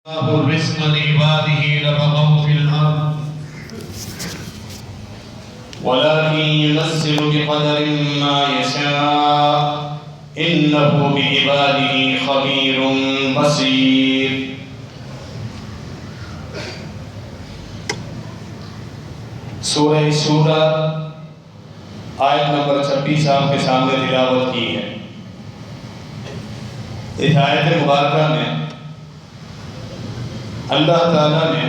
الرزق لعباده لبغوا في الأرض ولكن ينزل بقدر ما يشاء إنه بعباده خبير بصير. سورہ شورى آیت نمبر 26 آپ کے سامنے تلاوت کی ہے. اس آیت مبارکہ میں اللہ تعالیٰ نے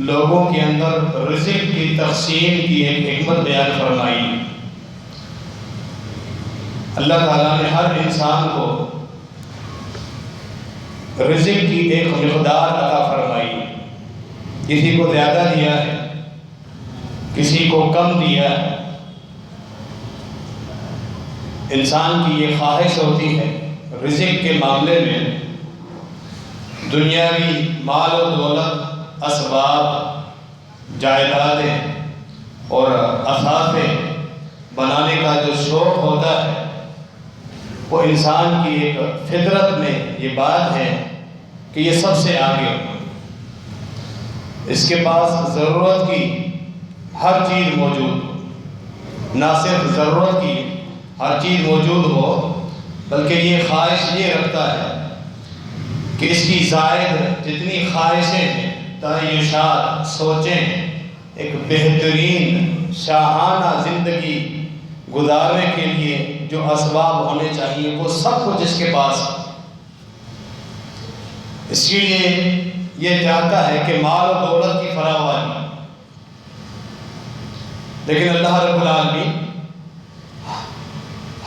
لوگوں کے اندر رزق کی تقسیم کی ایک حکمت بیان فرمائی. اللہ تعالیٰ نے ہر انسان کو رزق کی ایک مقدار عطا فرمائی. کسی کو زیادہ دیا ہے، کسی کو کم دیا ہے. انسان کی یہ خواہش ہوتی ہے رزق کے معاملے میں دنیاوی مال و دولت، اسباب، جائیدادیں اور اثاثے بنانے کا جو شوق ہوتا ہے وہ انسان کی ایک فطرت میں یہ بات ہے کہ یہ سب سے آگے ہو. اس کے پاس ضرورت کی ہر چیز موجود ہو، نہ صرف ضرورت کی ہر چیز موجود ہو بلکہ یہ خواہش یہ رکھتا ہے کہ اس کی زائد جتنی خواہشیں ہیں، تعیشات، سوچیں، ایک بہترین شاہانہ زندگی گزارنے کے لیے جو اسباب ہونے چاہیے وہ سب کچھ اس کے پاس ہے. اس لیے یہ چاہتا ہے کہ مال و دولت کی فراوانی. لیکن اللہ رب العالمین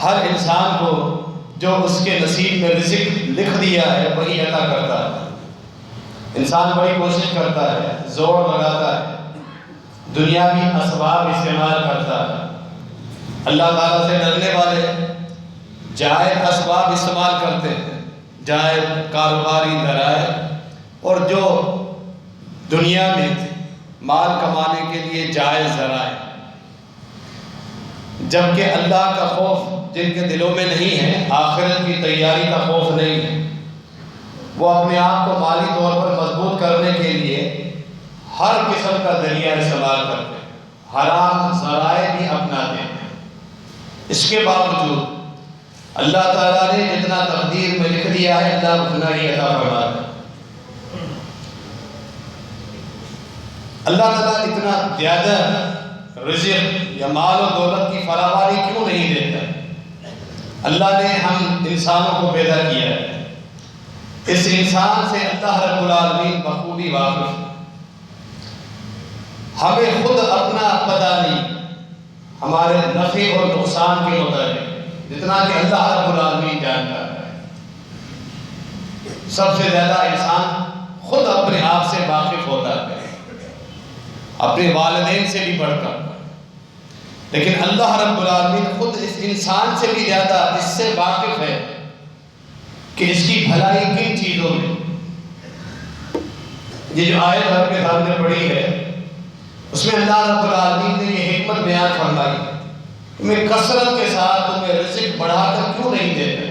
ہر انسان کو جو اس کے نصیب میں رزق لکھ دیا ہے وہی عطا کرتا ہے. انسان بڑی کوشش کرتا ہے، زور لگاتا ہے، دنیاوی اسباب استعمال کرتا ہے. اللہ تعالیٰ سے ڈرنے والے جائز اسباب استعمال کرتے ہیں، جائز کاروباری ذرائع، اور جو دنیا میں مال کمانے کے لیے جائز ذرائع. جبکہ اللہ کا خوف جن کے دلوں میں نہیں ہے، آخرت کی تیاری کا خوف نہیں ہے، وہ اپنے آپ کو مالی طور پر مضبوط کرنے کے لیے ہر قسم کا ذریعہ استعمال کرتے ہیں، حرام ذرائع بھی اپناتے ہیں. اس کے باوجود اللہ تعالیٰ نے جتنا تقدیر میں لکھ دیا ہے اللہ اتنا ہی عطا فرماتا ہے. اللہ تعالیٰ اتنا زیادہ رزق یا مال و دولت کی فراوانی کیوں نہیں دیتا؟ اللہ نے ہم انسانوں کو پیدا کیا ہے. اس انسان سے اللہ رب العالمین بخوبی واقف ہے. ہمیں خود اپنا پتہ نہیں ہمارے نفع اور نقصان کے متعلق جتنا کہ اللہ رب العالمین جانتا ہے. سب سے زیادہ انسان خود اپنے آپ سے واقف ہوتا ہے، اپنے والدین سے بھی بڑھ کر. لیکن اللہ رب العالمین خود اس انسان سے بھی زیادہ اس سے واقف ہے کہ اس کی بھلائی کن چیزوں میں. یہ جو آیت آپ کے سامنے پڑھی ہے اس میں اللہ رب العالمین نے یہ حکمت بیان فرمائی کہ میں کثرت کے ساتھ تمہیں رزق بڑھا کر کیوں نہیں دیتا.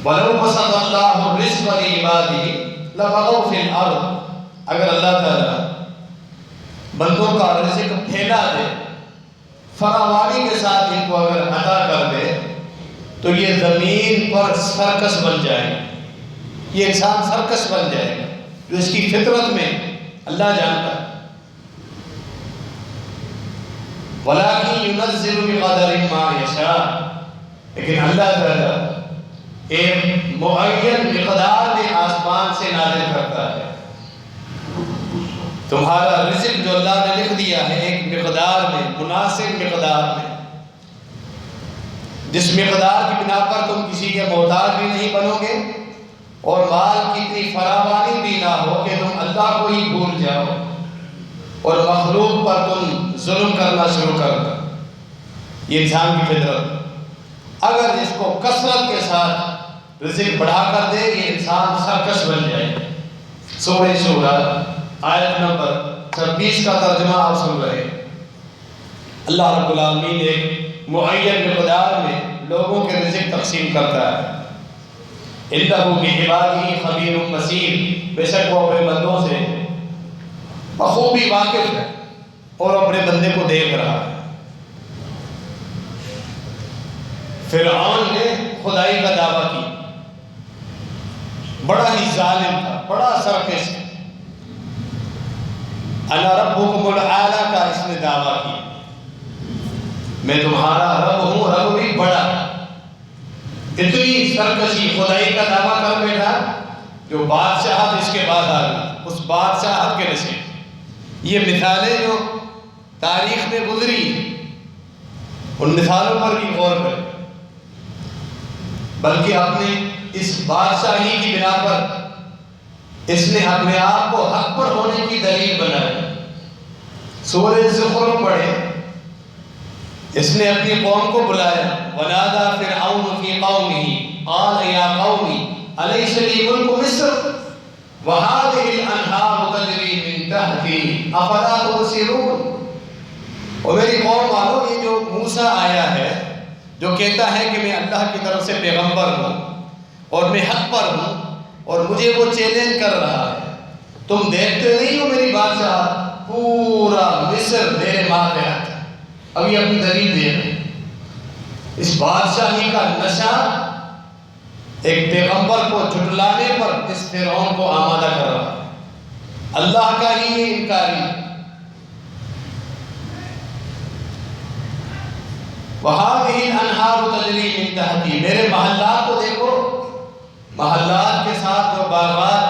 وَلَوْ بَسَطَ اللَّهُ الرِّزْقَ لِعِبَادِهِ لَبَغَوْا فِي الْأَرْضِ. اگر اللہ تعالیٰ بندوں کا رزق پھیلا دے، فراوانی کے ساتھ ان کو اگر عطا کر دے تو یہ زمین پر سرکس بن جائے گا. یہ انسان سرکس بن جائے گا جو اس کی فطرت میں اللہ جانتا ہے. وَلَكِنْ يُنَزِّلُ بِقَدَرٍ مَا يَشَاءُ. لیکن اللہ تعالیٰ ایک معین مقدار میں آسمان سے نازل کرتا ہے. تمہارا رزق جو اللہ نے لکھ دیا ہے ایک مقدار میں، مناسب مقدار میں، جس مقدار کی بنا پر تم کسی کے محتاج بھی نہیں بنو گے اور مال کی اتنی فراوانی بھی نہ ہو کہ تم اللہ کو ہی بھول جاؤ اور مخلوق پر تم ظلم کرنا شروع کر دو. یہ انسان کی فطرت. اگر اس کو کثرت کے ساتھ رزق بڑھا کر دے یہ انسان سرکش بن جائے. سورہ شورى آیت نمبر 26 کا ترجمہ آپ سن رہے ہیں. اللہ رب العالمین ایک معین مقدار میں لوگوں کے رزق تقسیم کرتا ہے. انہ بعبادہ خبیر بصیر، بے شک وہ اپنے بندوں سے بخوبی واقف ہے اور اپنے بندے کو دیکھ رہا ہے۔ فرعون نے خدائی کا دعویٰ کی، بڑا ہی ظالم تھا، بڑا سرکش تھا۔ انا ربکم الاعلی کا اس نے دعویٰ کی، میں تمہارا رب ہوں، رب بھی بڑا۔ اتنی سرکشی خدائی کا دعویٰ کر بیٹھا جو بادشاہت اس کے بعد آ گئی، اس بادشاہت کے نصیب۔ یہ مثالیں جو تاریخ میں گزری، ان مثالوں پر بھی غور کریں، بلکہ اپنے اس بادشاہی کی بنا پر اس نے اپنے آپ کو حق پر ہونے کی دلیل بنائی۔ سورہ زخرف پڑھے، اس نے اپنی قوم کو بلایا، وَنَادَى فِرْعَوْنُ فِي قَوْمِهِ قَالَ يَا قَوْمِ أَلَيْسَ لِي مُلْكُ مِصْرَ وَهَٰذِهِ الْأَنْهَارُ تَجْرِي مِن تَحْتِي أَفَلَا تُبْصِرُونَ۔ اور میری قوم والو، یہ جو موسیٰ آیا ہے جو کہتا ہے کہ میں اللہ کی طرف سے پیغمبر ہوں اور میں حق پر ہوں اور مجھے وہ چیلنج کر رہا ہے، تم دیکھتے نہیں ہو میری بادشاہ؟ پورا مصر میرے ماتحت ہے۔ اب یہ اپنی دلیل دے رہے ہیں۔ اس بادشاہی کا نشہ ایک پیغمبر کو جھٹلانے پر اس فرعون کو آمادہ کر رہا ہے، اللہ کا ہی یہ انکاری۔ وَهَٰذِهِ الْأَنْهَارُ تَجْرِي مِن تَحْتِي، میرے محلات کو دیکھو، محلات کے ساتھ جو باغات،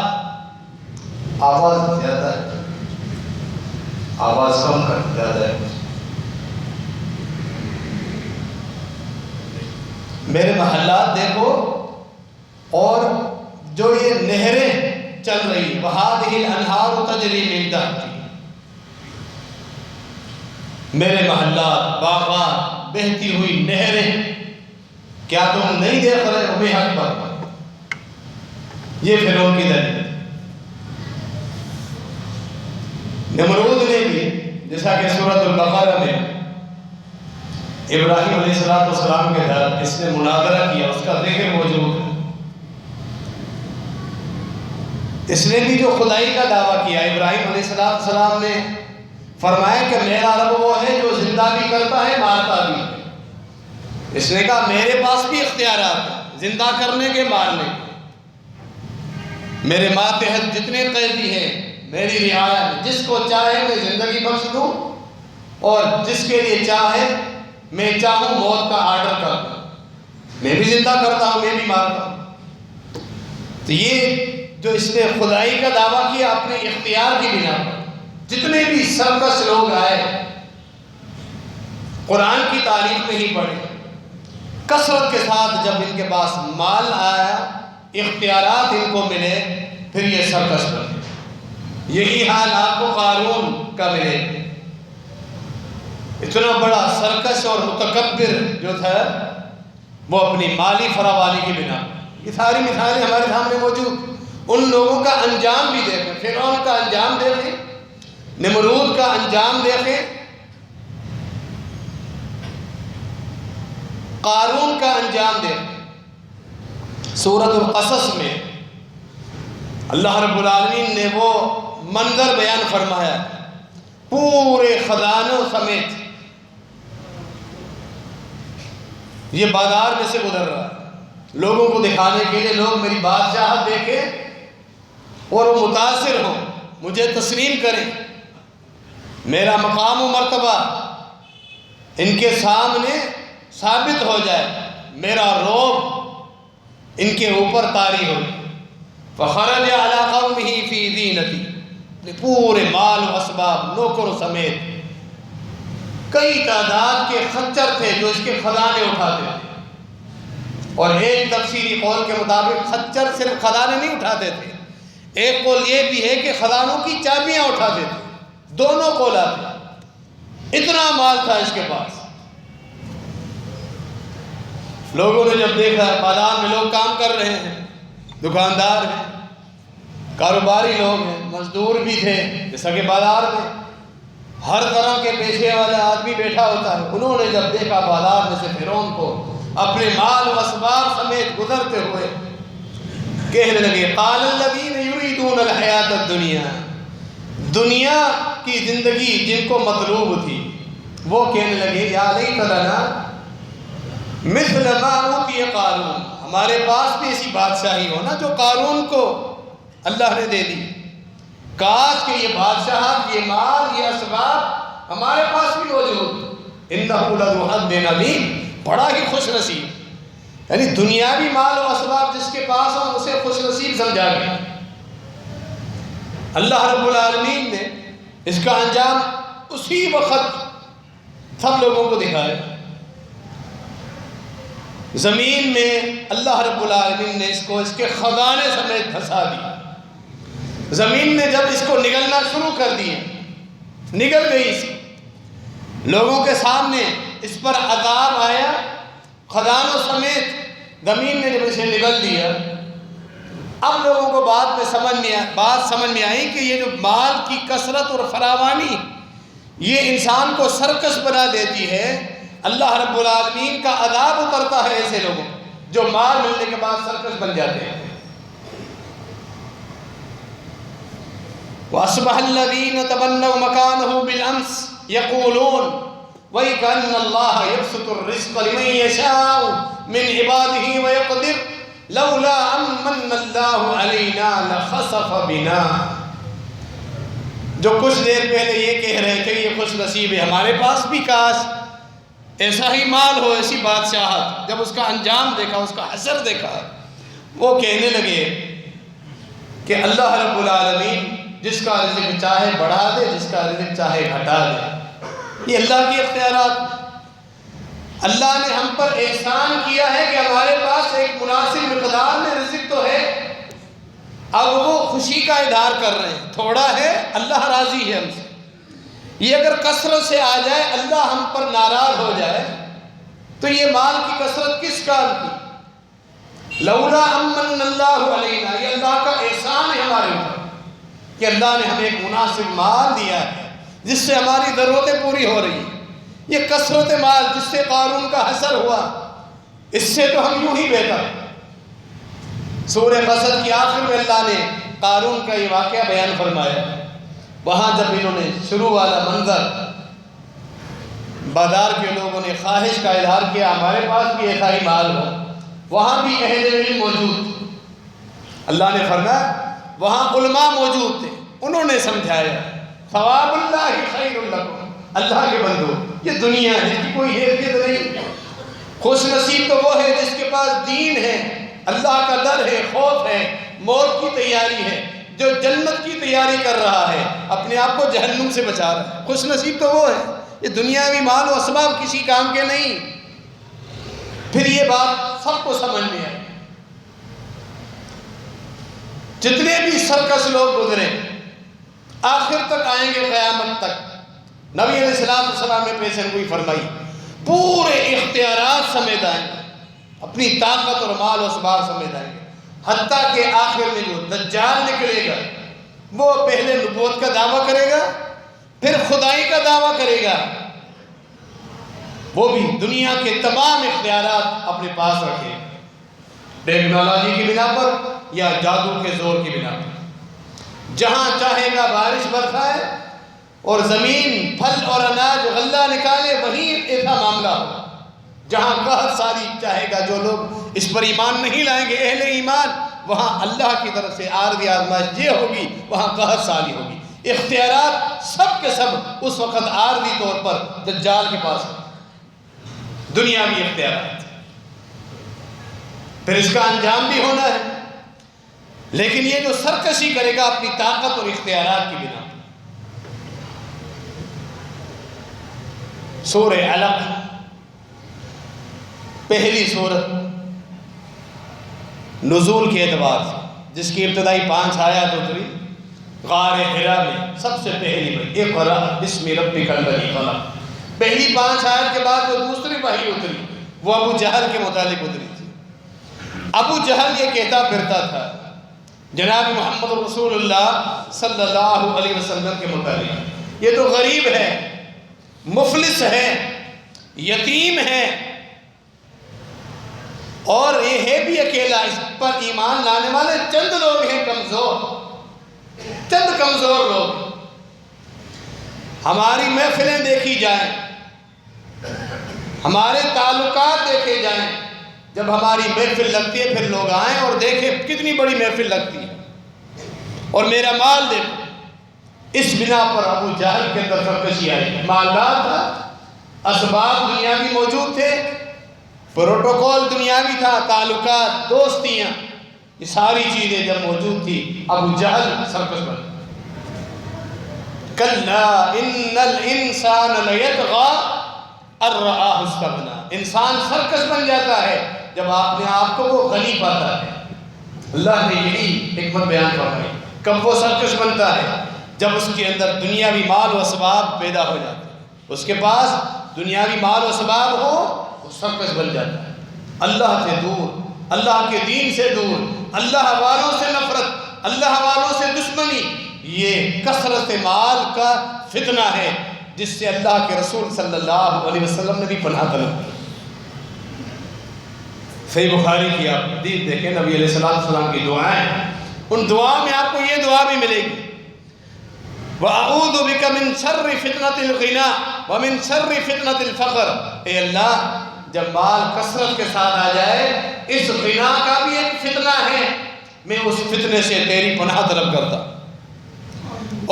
آواز زیادہ ہے، آواز کم کر، زیادہ ہے۔ میرے محلات دیکھو، اور جو یہ نہریں چل رہی، وَهَٰذِهِ الْأَنْهَارُ تَجْرِي مِن تَحْتِي، میرے محلات، باغات، بہتی ہوئی نہریں، کیا تم نہیں دیکھ رہے ہو؟ میں حق پر۔ یہ فرعون کی دلیل۔ نمرود نے بھی، جیسا کہ سورۃ البقرہ میں ابراہیم علیہ السلام کے ساتھ اس نے مناظرہ کیا، اس کا ذکر موجود ہے۔ اس نے بھی جو خدائی کا دعویٰ کیا، ابراہیم علیہ السلام نے فرمایا کہ میرا رب وہ ہے جو زندہ بھی کرتا ہے، مارتا بھی ہے۔ اس نے کہا میرے پاس بھی اختیارات ہیں زندہ کرنے کے، مارنے کے۔ میرے ماتحت جتنے قیدی ہیں میری رعایت، جس کو چاہے میں زندگی بخش دوں اور جس کے لیے چاہے میں چاہوں موت کا آرڈر کر دوں۔ میں بھی زندہ کرتا ہوں، میں بھی مارتا ہوں۔ تو یہ جو اس نے خدائی کا دعویٰ کیا اپنے اختیار کی بنا پر، جتنے بھی سرکش لوگ آئے قرآن کی تعریف میں ہی پڑھے، کثرت کے ساتھ جب ان کے پاس مال آیا، اختیارات ان کو ملے، پھر یہ سرکش بنے۔ یہی حال آپ کو قارون کا ملے، اتنا بڑا سرکش اور متکبر جو تھا وہ اپنی مالی فراوانی کی بنا۔ یہ ساری مثالیں ہمارے سامنے موجود، ان لوگوں کا انجام بھی دیکھیں، فرعون کا انجام دیکھیں، نمرود کا انجام دیکھیں، قارون کا انجام دیکھیں۔ سورۃ القصص میں اللہ رب العالمین نے وہ منظر بیان فرمایا، پورے خزانوں سمیت یہ بازار میں سے گزر رہا ہے، لوگوں کو دکھانے کے لیے، لوگ میری بادشاہت دیکھیں اور وہ متاثر ہوں، مجھے تسلیم کریں، میرا مقام و مرتبہ ان کے سامنے ثابت ہو جائے، میرا رعب ان کے اوپر طاری ہو۔ فخرج علی قومہ فی زینتی، پورے مال و اسباب، نوکر سمیت، کئی تعداد کے خچر تھے جو اس کے خزانے اٹھاتے تھے، اور ایک تفسیری قول کے مطابق خچر صرف خزانے نہیں اٹھاتے تھے، ایک قول یہ بھی ہے کہ خزانوں کی چابیاں اٹھاتے تھے، دونوں قول آتے، اتنا مال تھا اس کے پاس۔ لوگوں نے جب دیکھا بازار میں لوگ کام کر رہے ہیں، دکاندار ہیں، کاروباری لوگ ہیں، مزدور بھی تھے، جیسا کہ بازار میں ہر طرح کے پیشے والا آدمی بیٹھا ہوتا ہے، انہوں نے جب دیکھا بازار میں سے فرعون کو اپنے مال و اسباب سمیت گزرتے ہوئے، کہنے لگے قال الذین یریدون الحیات الدنیا، دنیا کی زندگی جن کو مطلوب تھی وہ کہنے لگے یا لیت لنا مثل ما اوتی قارون، ہمارے پاس بھی ایسی بادشاہی ہو نا جو قارون کو اللہ نے دے دی، کاش کہ یہ بادشاہت، یہ مال، یہ اسباب ہمارے پاس بھی موجود، انہ لذو حظ عظیم، بڑا ہی خوش نصیب، یعنی دنیاوی مال و اسباب جس کے پاس ہوں اسے خوش نصیب سمجھا گیا۔ اللہ رب العالمین نے اس کا انجام اسی وقت سب لوگوں کو دکھایا۔ زمین میں اللہ رب العالمین نے اس کو اس کے خزانے سمیت دھسا دیا۔ زمین نے جب اس کو نگلنا شروع کر دیے، نگل گئی اس لوگوں کے سامنے، اس پر عذاب آیا، خزانوں سمیت زمین نے جب اسے نگل دیا، اب لوگوں کو بات سمجھ میں آئی کہ یہ جو مال کی کثرت اور فراوانی یہ انسان کو سرکش بنا دیتی ہے، اللہ رب العالمین کا عذاب اترتا ہے ایسے لوگوں جو مال ملنے کے بعد سرکش بن جاتے ہیں۔ وَأَصْبَحَ الَّذِينَ تَمَنَّوْا مَكَانَهُ بِالْأَمْسِ يَقُولُونَ وَيْكَأَنَّ اللَّهَ يَبْسُطُ الرِّزْقَ لِمَن يَشَاءُ مِنْ عِبَادِهِ وَيَقْدِرُ لَوْلَا أَمَّنَّ اللَّهُ عَلَيْنَا لَخَسَفَ بِنَا، جو کچھ دیر پہلے یہ کہہ رہے تھے یہ خوش نصیب ہے، ہمارے پاس بھی کاش ایسا ہی مال ہو، ایسی بادشاہت، جب اس کا انجام دیکھا، اس کا حشر دیکھا، وہ کہنے لگے کہ اللہ رب العالمین جس کا رزق چاہے بڑھا دے، جس کا رزق چاہے گھٹا دے، یہ اللہ کی اختیارات۔ اللہ نے ہم پر احسان کیا ہے کہ ہمارے پاس ایک مناسب مقدار میں رزق تو ہے، اب وہ خوشی کا اظہار کر رہے ہیں، تھوڑا ہے اللہ راضی ہے ہم سے، یہ اگر کثرت سے آ جائے، اللہ ہم پر ناراض ہو جائے تو یہ مال کی کثرت کس کام کی؟ لولا امن اللہ علینا، یہ اللہ کا احسان ہے ہمارے اوپر کہ اللہ نے ہمیں ایک مناسب مال دیا ہے جس سے ہماری ضرورتیں پوری ہو رہی ہیں۔ یہ کثرت مال جس سے قارون کا حشر ہوا، اس سے تو ہم یوں ہی بہتر۔ سورہ قصص کی آخر میں اللہ نے قارون کا یہ واقعہ بیان فرمایا، وہاں جب انہوں نے شروع والا منظر، بازار کے لوگوں نے خواہش کا اظہار کیا ہمارے پاس بھی ایسا ہی مال ہو، وہاں بھی اہل علم موجود، اللہ نے فرمایا وہاں علماء موجود تھے، انہوں نے سمجھایا ثواب اللہ خیر لکم، اللہ کے بندو یہ دنیا ہے، اس کی کوئی حیثیت نہیں، خوش نصیب تو وہ ہے جس کے پاس دین ہے، اللہ کا ڈر ہے، خوف ہے، موت کی تیاری ہے، جو جنت کی تیاری کر رہا ہے، اپنے آپ کو جہنم سے بچا رہا ہے، خوش نصیب تو وہ ہے۔ یہ دنیاوی مال و اسباب کسی کام کے نہیں۔ پھر یہ بات سب کو سمجھ میں آئی، جتنے بھی سرکش لوگ گزرے آخر تک آئیں گے، قیامت تک نبی علیہ السلام نے پیشن گوئی فرمائی، پورے اختیارات سمیت آئیں گے، اپنی طاقت اور مال و اسباب سمیت آئیں گے، حتیٰ کہ آخر میں جو دجال نکلے گا وہ پہلے نبوت کا دعویٰ کرے گا، پھر خدائی کا دعویٰ کرے گا، وہ بھی دنیا کے تمام اختیارات اپنے پاس رکھے، ٹیکنالوجی کی بنا پر یا جادو کے زور کی بنا پر، جہاں چاہے گا بارش برسائے اور زمین پھل اور اناج غلہ نکالے، وہیں ایسا معاملہ ہو، جہاں قحط ساری چاہے گا، جو لوگ اس پر ایمان نہیں لائیں گے اہل ایمان، وہاں اللہ کی طرف سے عارضی آزمائش یہ ہوگی، وہاں قحط ساری ہوگی، اختیارات سب کے سب اس وقت عارضی طور پر دجال کے پاس دنیاوی اختیارات، پھر اس کا انجام بھی ہونا ہے، لیکن یہ جو سرکشی کرے گا اپنی طاقت اور اختیارات کی بنا پر۔ سورہ علق پہلی سورت نزول کے اعتبار سے، جس کی ابتدائی 5 آیات اتری غار حرا میں، سب سے پہلی وحی اقرأ بسم ربک الذی خلق، پہلی 5 آیات کے بعد جو دوسری وحی اتری وہ ابو جہل کے متعلق اتری تھی۔ ابو جہل یہ کہتا پھرتا تھا جناب محمد رسول اللہ صلی اللہ علیہ وسلم کے متعلق، یہ تو غریب ہے، مفلس ہے، یتیم ہے، اور یہ ہے بھی اکیلا، اس پر ایمان لانے والے چند لوگ ہیں، چند کمزور لوگ۔ ہماری محفلیں دیکھی جائیں، ہمارے تعلقات دیکھے جائیں، جب ہماری محفل لگتی ہے پھر لوگ آئیں اور دیکھیں کتنی بڑی محفل لگتی ہے، اور میرا مال دیکھو۔ اس بنا پر ابو جہل کے اندر سرکشی آئی، مالدار تھا، اسباب دنیاوی موجود تھے، پروٹوکول دنیاوی تھا، تعلقات، دوستیاں، یہ ساری چیزیں جب موجود تھی، ابو جہل سرکش بن گیا۔ کلا ان الانسان لیطغی ان رآہ استغنی، انسان سرکش بن جاتا ہے جب اپنے آپ کو وہ غنی پاتا ہے۔ اللہ نے یہی حکمت بیان فرمائی، کب وہ سرکش بنتا ہے؟ جب اس کے اندر دنیاوی مال و اسباب پیدا ہو جاتے ہیں، اس کے پاس دنیاوی مال و اسباب ہو، وہ سرکش بن جاتا ہے، اللہ سے دور، اللہ کے دین سے دور، اللہ والوں سے نفرت، اللہ والوں سے دشمنی۔ یہ کثرت مال کا فتنہ ہے جس سے اللہ کے رسول صلی اللہ علیہ وسلم نے بھی پناہ طلب کی۔ صحیح بخاری کی آپ حدیث دیکھیں، نبی علیہ السلام کی دعائیں، ان دعاؤں میں آپ کو یہ دعا بھی ملے گی، وَأَعُوذُ بِكَ مِن شَرِّ فِتْنَةِ الْغِنَىٰ وَمِن شَرِّ فِتْنَةِ الْفَقْرِ، اے اللہ جب مال کثرت کے ساتھ آ جائے، اس غنا کا بھی ایک فتنہ ہے، میں اس فتنے سے تیری پناہ طلب کرتا،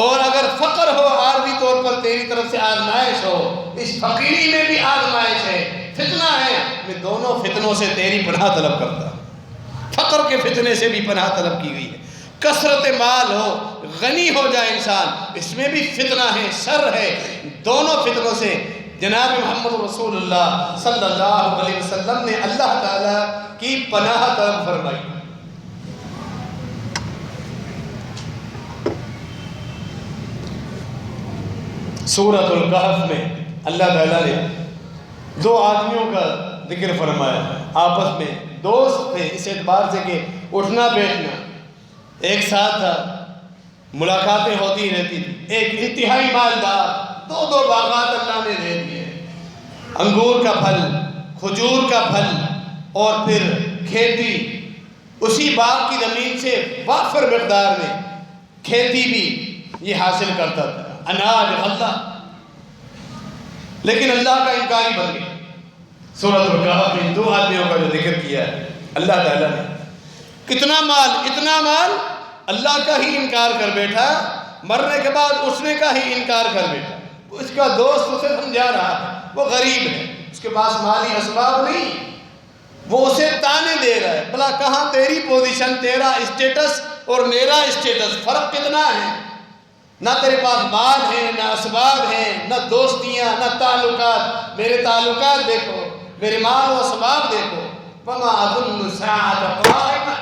اور اگر فقر ہو، عارضی طور پر تیری طرف سے آزمائش ہو، اس فقیری میں بھی آزمائش ہے، فتنہ ہے، میں دونوں فتنوں سے تیری پناہ طلب کرتا۔ فقر کے فتنے سے بھی پناہ طلب کی گئی ہے، کثرت مال ہو، غنی ہو جائے انسان، اس میں بھی فتنہ ہے، شر ہے، دونوں فتنوں سے جناب محمد رسول اللہ صلی اللہ علیہ وسلم نے اللہ تعالیٰ کی پناہ طلب فرمائی۔ سورۃ الکہف میں اللہ تعالیٰ نے دو آدمیوں کا ذکر فرمایا، آپس میں دوست تھے اس اعتبار سے کہ اٹھنا بیٹھنا ایک ساتھ تھا، ملاقاتیں ہوتی رہتی تھی، ایک انتہائی مالدار، دو باغات اللہ نے دے دیے، انگور کا پھل، کھجور کا پھل، اور پھر کھیتی، اسی باغ کی زمین سے وافر مقدار میں کھیتی بھی یہ حاصل کرتا تھا، اناج غلہ، لیکن اللہ کا انکاری بن گیا۔ سورۃ الکہف میں دو آدمیوں کا جو ذکر کیا ہے اللہ تعالیٰ نے، کتنا مال، اتنا مال، اللہ کا ہی انکار کر بیٹھا، مرنے کے بعد اٹھنے کا ہی انکار کر بیٹھا۔ اس کا دوست اسے سمجھا رہا ہے، وہ غریب ہے، اس کے پاس مالی اسباب نہیں، وہ اسے تانے دے رہا ہے، بھلا کہاں تیری پوزیشن، تیرا اسٹیٹس اور میرا اسٹیٹس، فرق کتنا ہے؟ نہ تیرے پاس مال ہے، نہ اسباب ہے، نہ دوستیاں، نہ تعلقات، میرے تعلقات دیکھو، میرے مال و اسباب دیکھو۔ وَمَا أَظُنُّ السَّاعَةَ قَائِمَةً،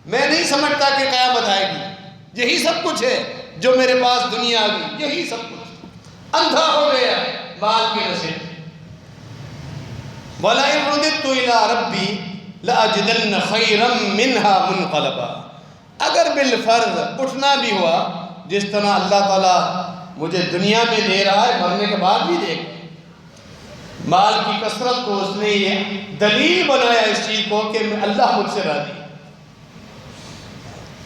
میں نہیں سمجھتا کہ قیامت آئے گی، یہی سب کچھ ہے جو میرے پاس دنیا آ گئی، یہی سب کچھ، اندھا ہو گیا مال کی نظر۔ وَلَئِن رُدِدتُّ إِلَىٰ رَبِّي لَأَجِدَنَّ خَيْرًا مِّنْهَا مُنْقَلَبًا، اگر بالفرض اٹھنا بھی ہوا جس طرح اللہ تعالیٰ مجھے دنیا میں دے رہا ہے، مرنے کے بعد بھی دے گا۔ مال کی کثرت کو اس نے یہ دلیل بنایا اس چیز کو کہ اللہ مجھ سے راضی ہے،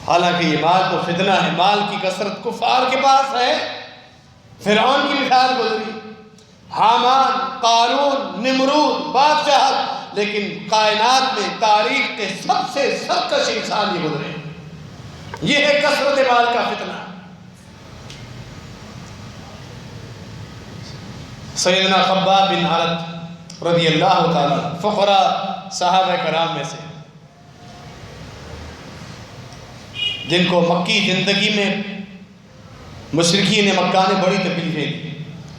حالانکہ یہ مال تو فتنہ ہے، مال کی کثرت کفار کے پاس ہے، فرعون کی مثال گزری، حامان، قارون، نمرود، بادشاہ، لیکن کائنات میں تاریخ کے سب سے سرکش انسان یہ گزرے، یہ ہے کثرت مال کا فتنہ۔ سیدنا خباب بن عرد رضی اللہ تعالیٰ فقراء صحابہ کرام میں سے، جن کو مکی زندگی میں مشرکین مکہ نے بڑی تکلیفیں دی،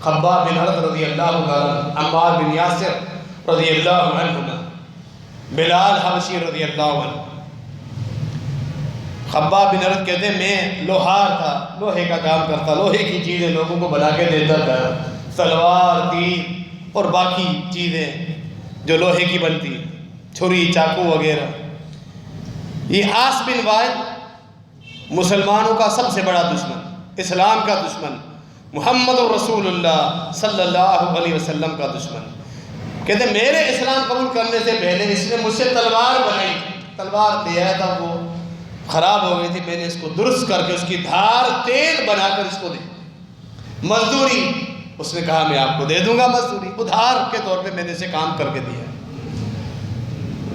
خباب بن عرد رضی اللہ تعالیٰ، عمار بن یاسر رضی اللہ عنہ، بلال حبشی رضی اللہ عنہ۔ خباب بن عرد کہتے ہیں میں لوہار تھا، لوہے کا کام کرتا، لوہے کی چیزیں لوگوں کو بنا کے دیتا تھا، تلوار، تیر اور باقی چیزیں جو لوہے کی بنتی، چھری، چاقو وغیرہ۔ یہ عاص بن وائل مسلمانوں کا سب سے بڑا دشمن، اسلام کا دشمن، محمد رسول اللہ صلی اللہ علیہ وسلم کا دشمن، کہتے میرے اسلام قبول کرنے سے پہلے اس نے مجھ سے تلوار بنائی، تلوار لے آیا تھا، وہ خراب ہو گئی تھی، میں نے اس کو درست کر کے اس کی دھار تیل بنا کر اس کو دی، مزدوری اس نے کہا میں آپ کو دے دوں گا مزدوری، ادھار کے طور پہ میں نے اسے کام کر کے دیا۔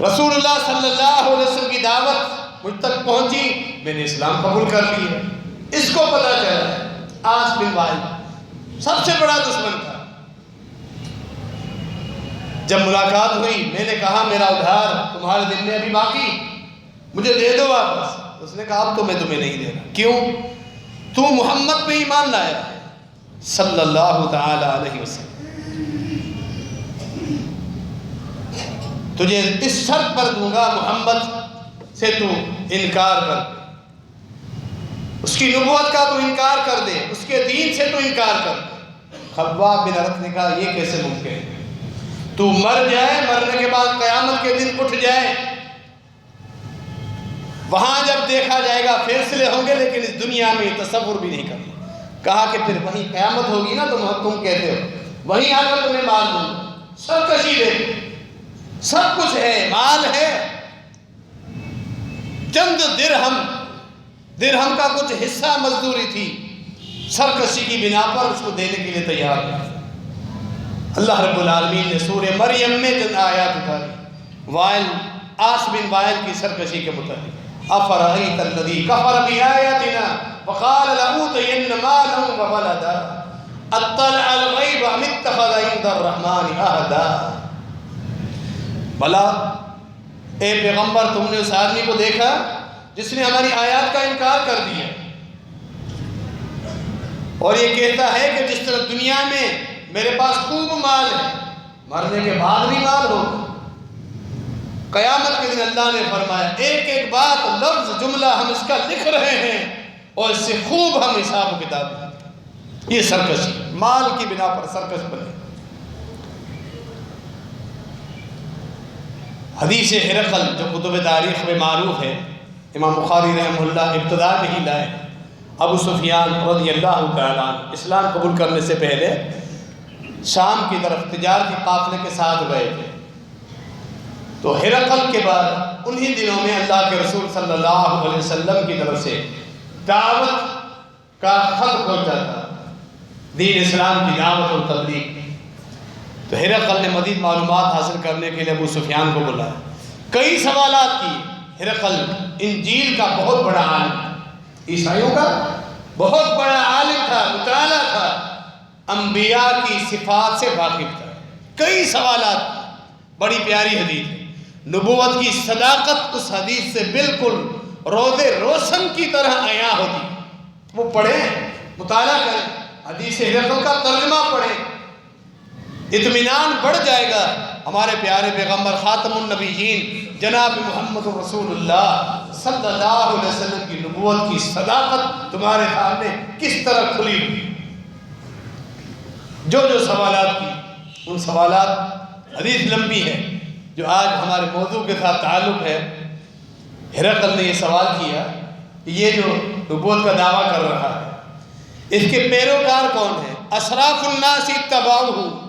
رسول اللہ صلی اللہ علیہ وسلم کی دعوت مجھ تک پہنچی، میں نے اسلام قبول کر لیا۔ اس کو پتہ چلا عاص بن وائل سب سے بڑا دشمن تھا۔ جب ملاقات ہوئی میں نے کہا میرا ادھار تمہارے دل میں ابھی باقی، مجھے دے دو واپس۔ اس نے کہا اب تو میں تمہیں نہیں دے رہا۔ کیوں؟ تو محمد پہ ایمان لایا ہے صلی اللہ تعالی علیہ وسلم، تجھے اس شرط پر دوں گا محمد سے تو انکار کر دے، اس کی نبوت کا تو انکار کر دے، اس کے دین سے تو انکار کر دے۔ خباب بن عرت نے کہا یہ کیسے ممکن ہے؟ تو مر جائے، مرنے کے بعد قیامت کے دن اٹھ جائے، وہاں جب دیکھا جائے گا فیصلے ہوں گے، لیکن اس دنیا میں تصور بھی نہیں کرنا۔ کہا کہ پھر وہیں قیامت ہوگی نا تو تم کہتے ہو وہیں آ کر تمہیں مال دوں گا، سرکشی دے، سب کچھ ہے، مال ہے، چند درہم کا کچھ حصہ مزدوری تھی، سرکشی کی بنا پر اس کو دینے کے لیے تیار ہے۔ اللہ رب العالمین نے سورہ مریم میں جن آیات اتاری عاص بن وائل کی سرکشی کے متعلق، افرأیت الذی کفر بآیاتنا وقال لأوتین مالا وولدا اطلع الغیب ام اتخذ عند الرحمن عہدا۔ بھلا اے پیغمبر تم نے اس آدمی کو دیکھا جس نے ہماری آیات کا انکار کر دیا اور یہ کہتا ہے کہ جس طرح دنیا میں میرے پاس خوب مال ہے، مرنے کے بعد بھی مال ہوگا۔ قیامت کے دن اللہ نے فرمایا ایک ایک بات، لفظ، جملہ ہم اس کا لکھ رہے ہیں اور اس سے خوب ہم حساب و کتاب کریں۔ یہ سرکش، مال کی بنا پر سرکش بنے۔ حدیث ہرقل جو کتب تاریخ میں معروف ہے، امام بخاری رحمہ اللہ ابتدا میں ہی لائے۔ ابو سفیان رضی اللہ تعالیٰ عنہ اسلام قبول کرنے سے پہلے شام کی طرف تجارتی قافلے کے ساتھ گئے تھے، تو ہرقل کے بعد انہی دنوں میں اللہ کے رسول صلی اللہ علیہ وسلم کی طرف سے دعوت کا خط پہنچا تھا، دین اسلام کی دعوت اور تبلیغ۔ تو ہرقل نے مزید معلومات حاصل کرنے کے لیے ابو سفیان کو بلایا، کئی سوالات کی۔ ہرقل انجیل کا بہت بڑا عالم، عیسائیوں کا بہت بڑا عالم تھا، مطالعہ تھا، انبیاء کی صفات سے واقف تھا، کئی سوالات۔ بڑی پیاری حدیث ہے، نبوت کی صداقت اس حدیث سے بالکل روز روشن کی طرح عیاں ہوتی۔ وہ پڑھیں، مطالعہ کریں، حدیث ہرقل کا ترجمہ پڑھیں، اطمینان بڑھ جائے گا۔ ہمارے پیارے پیغمبر خاتم النبیین جناب محمد رسول اللہ صلی اللہ علیہ وسلم کی نبوت کی صداقت تمہارے سامنے کس طرح کھلی ہوئی۔ جو سوالات کی، ان سوالات، حدیث لمبی ہے جو آج ہمارے موضوع کے ساتھ تعلق ہے۔ ہرقل نے یہ سوال کیا کہ یہ جو نبوت کا دعویٰ کر رہا ہے اس کے پیروکار کون ہیں؟ اشراف الناس اتبعوہ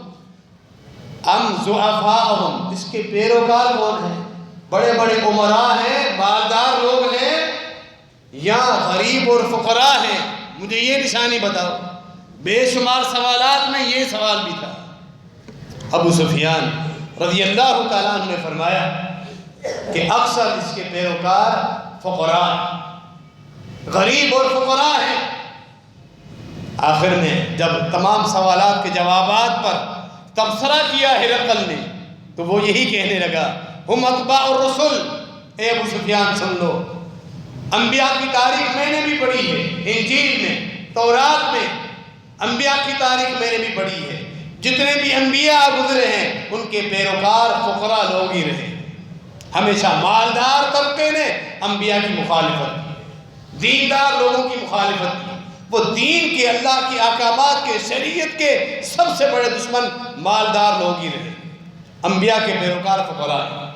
ام ضعفاءہم، اس کے پیروکار کون ہیں؟ بڑے بڑے امراء ہیں، مالدار لوگ ہیں، یا غریب اور فقراء ہیں؟ مجھے یہ نشانی بتاؤ۔ بے شمار سوالات میں یہ سوال بھی تھا۔ ابو سفیان رضی اللہ تعالیٰ عنہ نے فرمایا کہ اکثر اس کے پیروکار فقراء، غریب اور فقراء ہیں۔ آخر میں جب تمام سوالات کے جوابات پر تبصرہ کیا ہرقل نے تو وہ یہی کہنے لگا، ہم اتباع الرسل۔ اے ابو سفیان سن لو، انبیاء کی تاریخ میں نے بھی پڑھی ہے، انجیل میں، تورات میں، انبیاء کی تاریخ میں نے بھی پڑھی ہے۔ جتنے بھی انبیاء گزرے ہیں ان کے پیروکار فقراء لوگ ہی رہے۔ ہمیشہ مالدار طبقے نے انبیاء کی مخالفت کی، دیندار لوگوں کی مخالفت کی۔ وہ دین کے، اللہ کی احکامات کے، شریعت کے سب سے بڑے دشمن مالدار لوگ ہی رہے۔ انبیاء کے پیروکار فقراء ہیں۔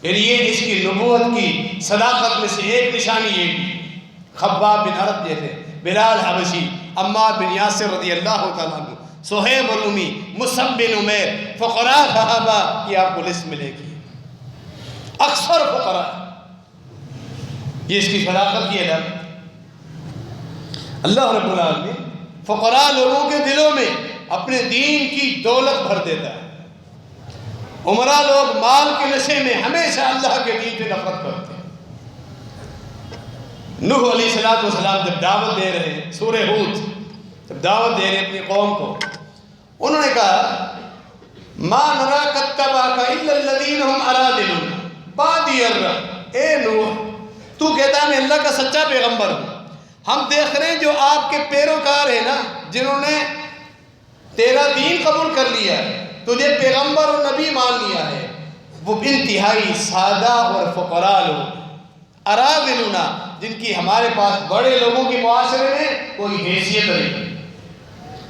یعنی یہ اس کی نبوت کی صداقت میں سے ایک نشانی یہ بھی۔ خباب بن عرت جیسے، بلال حبشی، عمار بن یاسر رضی اللہ تعالیٰ عنہ، صہیب رومی، مصعب بن عمیر، فقراء صحابہ کی آپ کو لسٹ ملے گی، اکثر فقراء. یہ اس کی صداقت کی علامت. اللہ رب العالمین فقراء لوگوں کے دلوں میں اپنے دین کی دولت بھر دیتا ہے. عمرہ لوگ مال کے نشے میں ہمیشہ اللہ کے دین سے نفرت کرتے ہیں. نوح علیہ السلام جب دعوت دے رہے ہیں، سورہ ہود جب دعوت دے رہے ہیں اپنی قوم کو، انہوں نے کہا ما نراک اتبعک الا الذین هم ارادلنا بادی الرأی. اے نوح، تو کہتا ہے میں اللہ کا سچا پیغمبر ہوں، ہم دیکھ رہے ہیں جو آپ کے پیروکار ہیں نا، جنہوں نے تیرا دین قبول کر لیا ہے، تجھے پیغمبر اور نبی مان لیا ہے، وہ انتہائی سادہ اور فقراء لوگ، ارادلنا، جن کی ہمارے پاس بڑے لوگوں کے معاشرے میں کوئی حیثیت نہیں.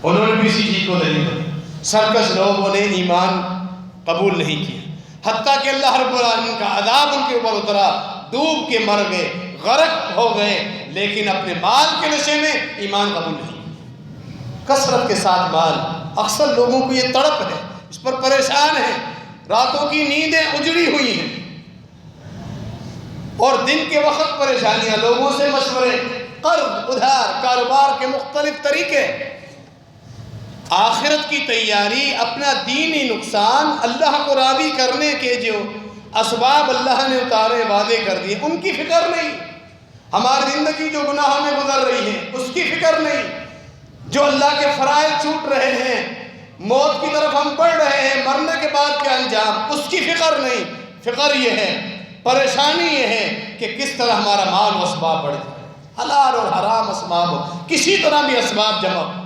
انہوں نے بھی اسی چیز کو دلیل دی. سرکش لوگوں نے ایمان قبول نہیں کیا، حتیٰ کہ اللہ رب العالمین کا عذاب ان کے اوپر اترا، ڈوب کے مر گئے، غرق ہو گئے، لیکن اپنے مال کے نشے میں ایمان قبول نہیں. کثرت کے ساتھ مال، اکثر لوگوں کو یہ تڑپ ہے، اس پر پریشان ہیں، راتوں کی نیندیں اجڑی ہوئی ہیں، اور دن کے وقت پریشانیاں، لوگوں سے مشورے، قرض ادھار، کاروبار کے مختلف طریقے، آخرت کی تیاری، اپنا دینی نقصان، اللہ کو راضی کرنے کے جو اسباب اللہ نے اتارے، وعدے کر دیے، ان کی فکر نہیں. ہماری زندگی جو گناہوں میں گزر رہی ہے اس کی فکر نہیں. جو اللہ کے فرائض چھوٹ رہے ہیں، موت کی طرف ہم بڑھ رہے ہیں، مرنے کے بعد کیا انجام، اس کی فکر نہیں. فکر یہ ہے، پریشانی یہ ہے کہ کس طرح ہمارا مال و اسباب بڑھ جائے، حلال اور حرام اسباب ہو، کسی طرح بھی اسباب جمع ہو.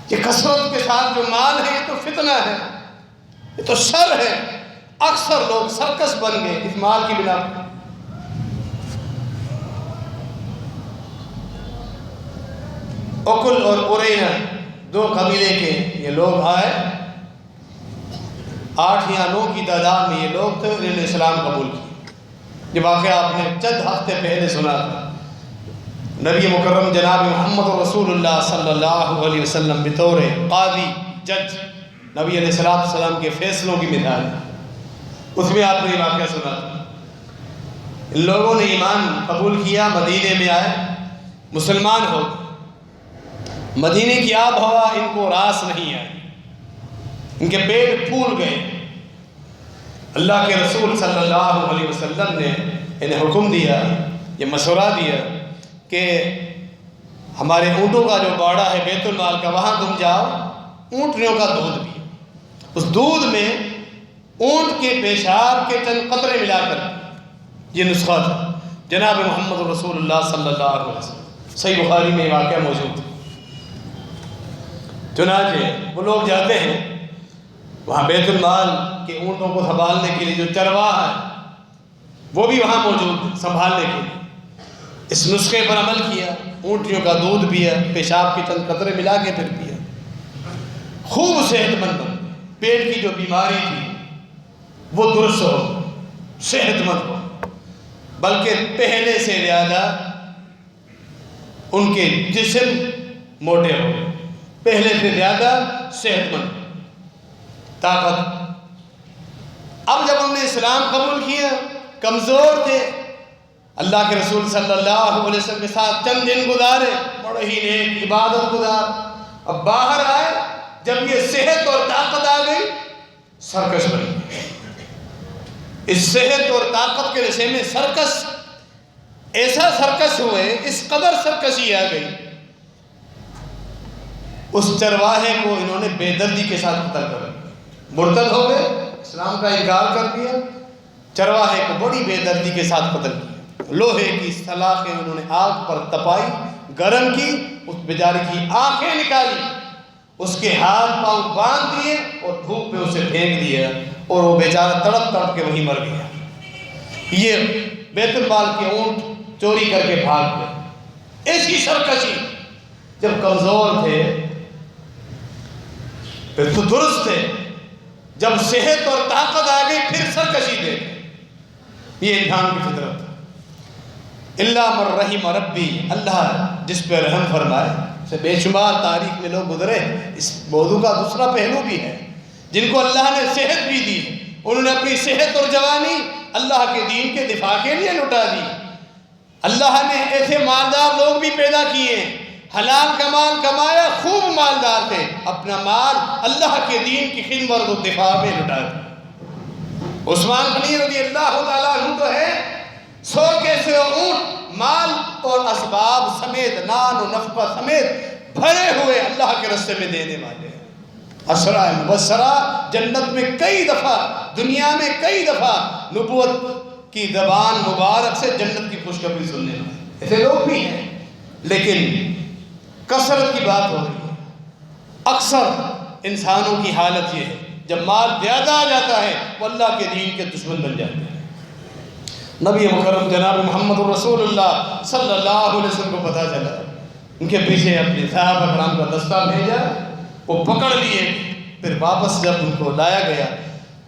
یہ کثرت کے ساتھ جو مال ہے یہ تو فتنہ ہے، یہ تو شر ہے. اکثر لوگ سرکس بن گئے اس مال کی بنا پر. اکل اور قرینہ دو قبیلے کے یہ لوگ آئے، 8 یا 9 کی تعداد میں یہ لوگ تھے، انہوں نے اسلام قبول کیا. یہ واقعہ آپ نے چند ہفتے پہلے سنا تھا. نبی مکرم جناب محمد رسول اللہ صلی اللہ علیہ وسلم بطور قاضی، جج، نبی علیہ السلام کے فیصلوں کی مثال، اس میں آپ نے یہ واقعہ سنا تھا. ان لوگوں نے ایمان قبول کیا، مدینے میں آئے، مسلمان ہو گئے. مدینے کی آب ہوا ان کو راس نہیں آئی، ان کے پیٹ پھول گئے. اللہ کے رسول صلی اللہ علیہ وسلم نے انہیں حکم دیا، یہ مشورہ دیا کہ ہمارے اونٹوں کا جو باڑہ ہے بیت المال کا، وہاں تم جاؤ، اونٹنیوں کا دودھ پیو، اس دودھ میں اونٹ کے پیشاب کے چند قطرے ملا کر، یہ نسخہ تھا جناب محمد رسول اللہ صلی اللہ علیہ وسلم. صحیح بخاری میں یہ واقعہ موجود ہے. چنانچہ وہ لوگ جاتے ہیں وہاں بیت المال کے اونٹوں کو سنبھالنے کے لیے، جو چرواہ ہے وہ بھی وہاں موجود ہے سنبھالنے کے لیے. اس نسخے پر عمل کیا، اونٹیوں کا دودھ پیا، پیشاب کے چند قطرے ملا کے پھر پیا، خوب صحت مند ہو. پیٹ کی جو بیماری تھی وہ درست ہو، صحت مند ہو، بلکہ پہلے سے زیادہ ان کے جسم موٹے ہو، پہلے سے زیادہ صحت مند، طاقت. اب جب انہوں نے اسلام قبول کیا، کمزور تھے، اللہ کے رسول صلی اللہ علیہ وسلم کے ساتھ چند دن گزارے، بڑے ہی نیک عبادت گزار. اب باہر آئے، جب یہ صحت اور طاقت آ گئی، سرکش بن گئی. اس صحت اور طاقت کے نشے میں سرکش، ایسا سرکش ہوئے، اس قدر سرکشی آ گئی، اس چرواہے کو انہوں نے بے دردی کے ساتھ قتل کر دیا. مرتد ہو گئے، اسلام کا انکار کر دیا، چرواہے کو بڑی بے دردی کے ساتھ قتل کیا. لوہے کی سلاخیں انہوں نے آگ پر تپائی، گرم کی، اس بیچارے کی آنکھیں نکالی، اس کے ہاتھ پاؤں باندھ دیے اور دھوپ میں اسے پھینک دیا، اور وہ بیچارہ تڑپ تڑپ کے وہیں مر گیا. یہ بیت المال کے اونٹ چوری کر کے بھاگ گئے. ایسی سرکشی، جب کمزور تھے پھر تو درست تھے، جب صحت اور طاقت آ گئی پھر سرکشی دے. یہ انسان کی فطرت ہے. اللہ من رحم ربی، اللہ جس پہ رحم فرمائے سے بے شمار تاریخ میں لوگ گزرے. اس موضوع کا دوسرا پہلو بھی ہے. جن کو اللہ نے صحت بھی دی، انہوں نے اپنی صحت اور جوانی اللہ کے دین کے دفاع کے لیے لٹا دی. اللہ نے ایسے مالدار لوگ بھی پیدا کیے، حلال کا مال کمایا، خوب مالدار تھے، اپنا مال اللہ کے دین کی خدمت و دفاع میں لٹا دیا. عثمان غنی رضی اللہ تعالیٰ عنہ تو ہے 100 کے 100 اونٹ مال اور اسباب سمیت، نان و نفقہ سمیت بھرے ہوئے اللہ کے راستے میں دینے والے. اسرا مبشرہ، جنت میں کئی دفعہ، دنیا میں کئی دفعہ نبوت کی زبان مبارک سے جنت کی خوشخبری سننے والے ایسے لوگ بھی ہیں. لیکن کثرت کی بات ہو رہی ہے. اکثر انسانوں کی حالت یہ ہے جب مال زیادہ آ جاتا ہے وہ اللہ کے دین کے دشمن بن جاتے ہیں. نبی مکرم جناب محمد رسول اللہ صلی اللہ علیہ وسلم کو پتہ چلا، ان کے پیچھے اپنے صحابہ کرام کا دستہ بھیجا، وہ پکڑ لیے. پھر واپس جب ان کو لایا گیا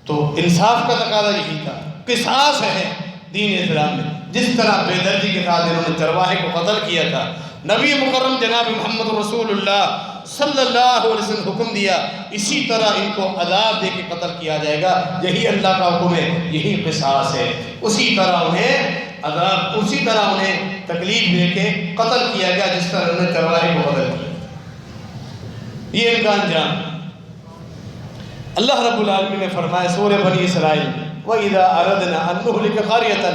تو انصاف کا تقاضا یہی تھا. قصاص ہے دین اسلام میں. جس طرح بے دردی کے ساتھ انہوں نے چرواہے کو قتل کیا تھا، نبی مکرم جناب محمد رسول اللہ صلی اللہ علیہ وسلم حکم دیا اسی طرح ان کو عذاب دے کے قتل کیا جائے گا. یہی اللہ کا حکم ہے، یہی قصاص ہے. اسی طرح انہیں عذاب، اسی طرح انہیں تکلیف دے کے قتل کیا گیا جس طرح انہوں نے چرواہے کو قتل کیا. یہ ان کا انجام. اللہ رب العالمین نے فرمایا سورہ بنی اسرائیل وَإِذَا أَرَدْنَا أَن نُهْلِكَ قَرْيَةً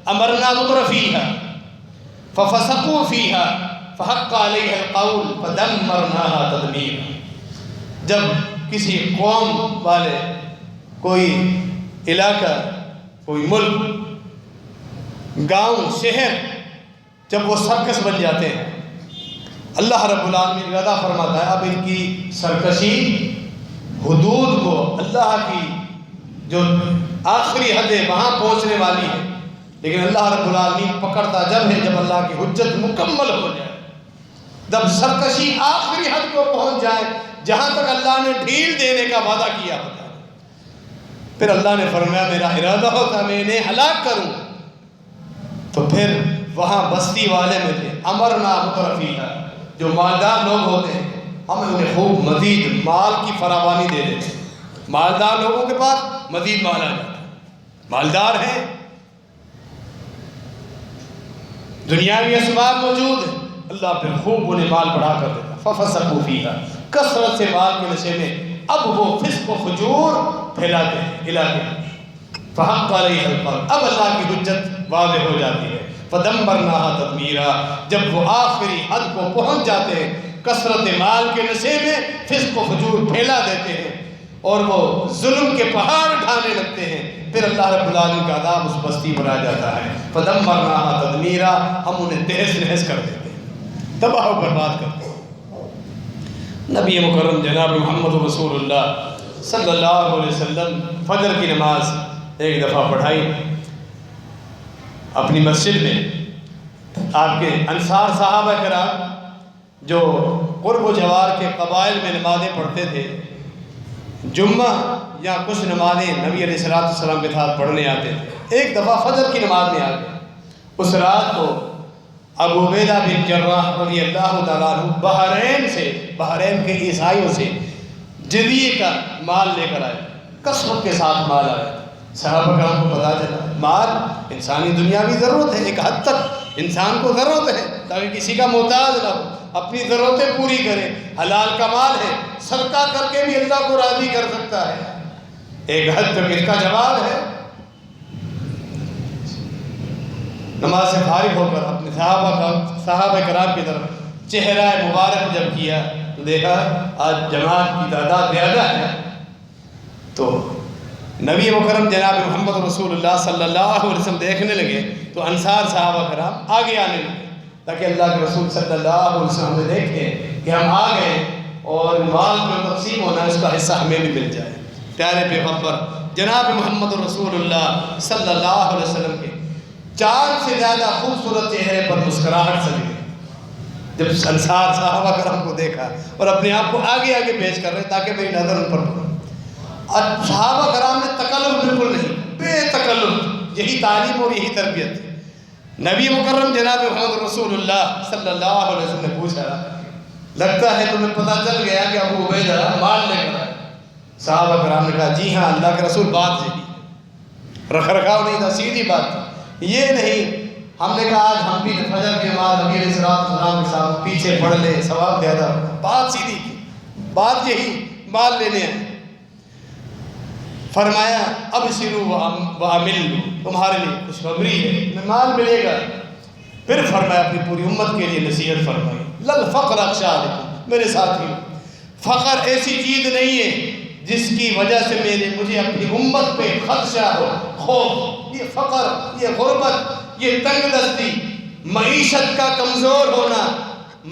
أَمَرْنَا مُتْرَ فِيهَا فَفَسَقُوا فِيهَا فحق علیہ القول فدمرناها تدمیرا. جب کسی قوم والے، کوئی علاقہ، کوئی ملک، گاؤں، شہر، جب وہ سرکش بن جاتے ہیں، اللہ رب العالمین ارادہ فرماتا ہے اب ان کی سرکشی حدود کو، اللہ کی جو آخری حد ہے وہاں پہنچنے والی ہے. لیکن اللہ رب العالمین پکڑتا جب ہے جب اللہ کی حجت مکمل ہو جائے، جب سرکشی آخری حد کو پہنچ جائے جہاں تک اللہ نے ڈھیل دینے کا وعدہ کیا ہوتا ہے. پھر اللہ نے فرمایا میرا ارادہ ہوتا میں انہیں ہلاک کروں. تو پھر وہاں بستی والے میں تھے امرنا مترفیہ، جو مالدار لوگ ہوتے ہیں ہم انہیں خوب مزید مال کی فراوانی دے دیتے ہیں. مالدار لوگوں کے پاس مزید مال آ جاتا ہے، مالدار ہیں، دنیاوی اسباب موجود ہیں، اللہ پھر خوب انہیں مال بڑھا کر دیتا. فَفَسَقُوا فِيهَا، کثرت سے مال کے نشے میں اب وہ فسق و فجور پھیلاتے ہیں علاقے میں. فحق علیہ القول، اب اللہ کی حجت واضح ہو جاتی ہے. فدمرناها تدمیرا، جب وہ آخری حد کو پہنچ جاتے ہیں، کثرت مال کے نشے میں فسق و فجور پھیلا دیتے ہیں اور وہ ظلم کے پہاڑ ڈھانے لگتے ہیں، پھر اللہ رب العالمین کا عذاب اس بستی پر آ جاتا ہے. فدمرناها تدمیرا، ہم انہیں تہس نہس کر دیتے ہیں، تباہ و برباد کرتے ہیں. نبی مکرم جناب محمد رسول اللہ صلی اللہ علیہ وسلم فجر کی نماز ایک دفعہ پڑھائی اپنی مسجد میں. آپ کے انصار صحابہ کرام جو قرب و جوار کے قبائل میں نمازیں پڑھتے تھے، جمعہ یا کچھ نمازیں نبی علیہ السلام کے ساتھ پڑھنے آتے تھے. ایک دفعہ فجر کی نماز میں آ گئے. اس رات کو ابو عبیدہ بن جراح رضی اللہ تعالیٰ عنہ بحرین کے عیسائیوں سے جزیے کا مال لے کر آئے، کثرت کے ساتھ مال آیا. صحابہ کرام کو پتا چلا مال انسانی دنیاوی ضرورت ہے، ایک حد تک انسان کو ضرورت ہے تاکہ کسی کا محتاج نہ ہو، اپنی ضرورتیں پوری کرے. حلال کا مال ہے، صدقہ کر کے بھی اللہ کو راضی کر سکتا ہے. ایک حد تک اس کا جواب ہے. نماز سے فارغ ہو کر اپنے صحابہ کرام کی طرف چہرہ مبارک جب کیا تو دیکھا آج جماعت کی تعداد زیادہ ہے. تو نبی مکرم جناب محمد رسول اللہ صلی اللہ علیہ وسلم دیکھنے لگے تو انصار صحابہ کرام آگے آنے لگے تاکہ اللہ کے رسول صلی اللہ علیہ وسلم نے دیکھیں کہ ہم آ گئے اور مال جو تقسیم ہونا ہے اس کا حصہ ہمیں بھی مل جائے. پیارے پیغمبر جناب محمد رسول اللہ صلی اللہ علیہ وسلم کے چاند سے زیادہ خوبصورت چہرے پر مسکراہٹ سج گئی جب انصار صحابہ کرام کو دیکھا اور اپنے آپ کو آگے آگے پیش کر رہے تاکہ میری نظر ان پر پڑے. اور صحابہ کرام نے تکلف بالکل نہیں، بے تکلف، یہی تعلیم اور یہی تربیت ہے. نبی مکرم جناب محمد رسول اللہ صلی اللہ علیہ وسلم نے پوچھا لگتا ہے تمہیں پتہ چل گیا کہ ابو عبیدہ مال لے کر آئے۔ صحابہ کرام نے کہا جی ہاں اللہ کے رسول، بات یہی، رکھ رکھاؤ نہیں تھا، سیدھی بات تھی، یہ نہیں۔ ہم نے کہا آج ہم بھی فجر کے بعد نبی علیہ السلام کے ساتھ پیچھے پڑھ لیں، ثواب زیادہ، بات سیدھی کی، بات یہی، مال لینے ہیں۔ فرمایا اب سرو وعملوا، تمہارے لیے خوشخبری ہے، تمہیں مال ملے گا۔ پھر فرمایا اپنی پوری امت کے لیے نصیحت فرمائی، لل فقر اخشی علیکم، میرے ساتھیوں، فقر ایسی چیز نہیں ہے جس کی وجہ سے مجھے اپنی امت پہ خدشہ ہو، خوف۔ یہ فقر، یہ غربت، یہ تنگ دستی، معیشت کا کمزور ہونا،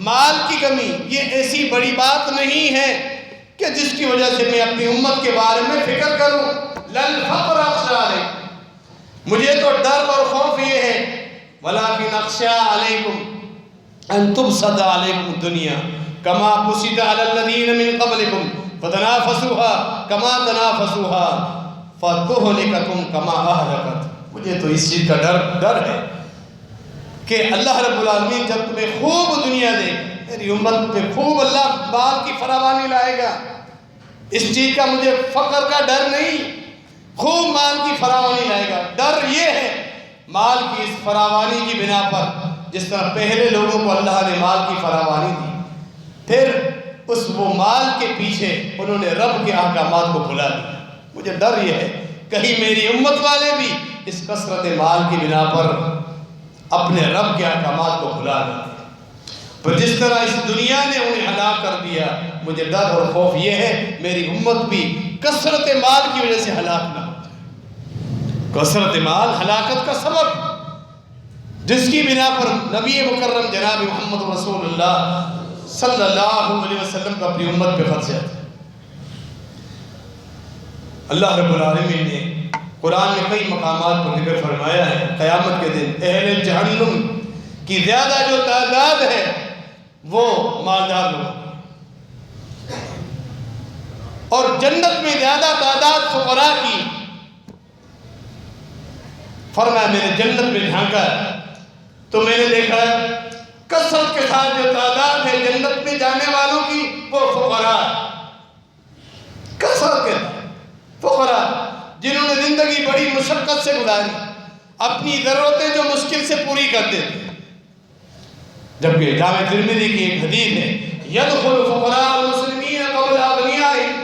مال کی کمی، یہ ایسی بڑی بات نہیں ہے کہ جس کی وجہ سے میں اپنی امت کے بارے میں فکر کروں۔ لل فقر اخشی علیکم، مجھے تو ڈر اور خوف یہ ہے، ولیکن اخشی علیکم ان تبسط علیکم الدنیا کما بسط علی الذین من قبلکم فتنافسوها کما تنافسوها فتہلککم کما اہلکت۔ مجھے تو اس چیز کا ڈر ہے کہ اللہ رب العالمین جب تمہیں خوب دنیا دے گا، میری امت پہ خوب اللہ مال کی فراوانی لائے گا، اس چیز کا مجھے فقر کا ڈر نہیں، خوب مال کی فراوانی لائے گا۔ ڈر یہ ہے مال کی اس فراوانی کی بنا پر، جس طرح پہلے لوگوں کو اللہ نے مال کی فراوانی دی، پھر وہ مال کے پیچھے انہوں نے رب کے احکامات کو بھلا دیا۔ مجھے ڈر یہ ہے کہیں میری امت والے بھی اس کثرت مال کی بنا پر اپنے رب کے احکامات کو بھلا دیں۔ پر جس طرح اس دنیا نے انہیں ہلاک کر دیا، مجھے ڈر اور خوف یہ ہے میری امت بھی کثرت مال کی وجہ سے ہلاک نہ ہو۔ کثرت مال ہلاکت کا سبب، جس کی بنا پر نبی مکرم جناب محمد رسول اللہ صلی اللہ علیہ وسلم کا اپنی امت پہ خدشہ تھا۔ اللہ رب العالمین نے قرآن میں کئی مقامات پر ذکر فرمایا ہے، قیامت کے دن اہل جہنم کی زیادہ جو تعداد ہے وہ مالدار لوگ، اور جنت میں زیادہ تعداد فقراء کی۔ فرمایا میں نے جنت میں جھانکا تو میں نے دیکھا کثرت کے ساتھ جو تعداد ہے جنت میں جانے والوں کی وہ فقراء، کثرت کے فقراء جنہوں نے زندگی بڑی مشقت سے گزاری، اپنی ضرورتیں جو مشکل سے پوری کرتے تھے۔ جبکہ جامع ترمذی کی ایک حدیث ہے، یدخل فقراء المسلمین قبل اغنیائهم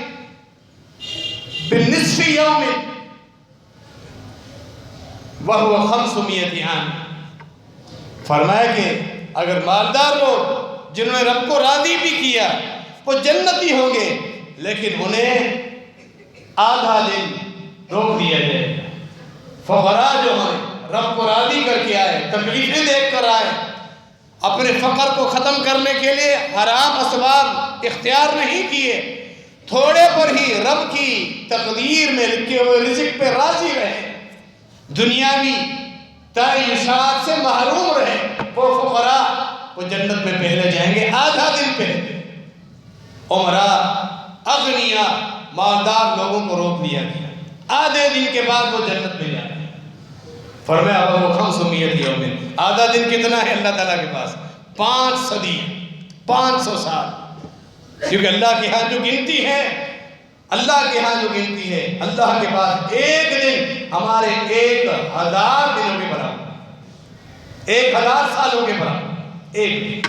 بالنصف یوم وہو 500 عام۔ فرمایا کہ اگر مالدار لوگ جنہوں نے رب کو راضی بھی کیا وہ جنتی ہوں گے، لیکن انہیں آدھا دن روک دیا جائے گا۔ فقراء جو ہیں رب کو راضی کر کے آئے، تکلیفیں دیکھ کر آئے، اپنے فقر کو ختم کرنے کے لیے حرام اسباب اختیار نہیں کیے، تھوڑے پر ہی رب کی تقدیر میں لکھے ہوئے رزق پہ راضی رہے، دنیاوی تعیشات سے محروم رہے، وہ فقراء وہ جنت میں پہلے جائیں گے آدھا دن پہلے۔ عمراء اغنیاء مالدار لوگوں کو روک دیا گیا، آدھے دن کے بعد وہ جنت میں جائیں گے۔ فرمایا اب وہ 500 یوم، آدھا دن کتنا ہے اللہ تعالیٰ کے پاس؟ 5 صدی، 500 سال، کیونکہ اللہ کے ہاں جو گنتی ہے، اللہ کے ہاں جو گنتی ہے، اللہ کے پاس ایک دن ہمارے 1000 دنوں کے برابر، 1000 سالوں کے برابر، ایک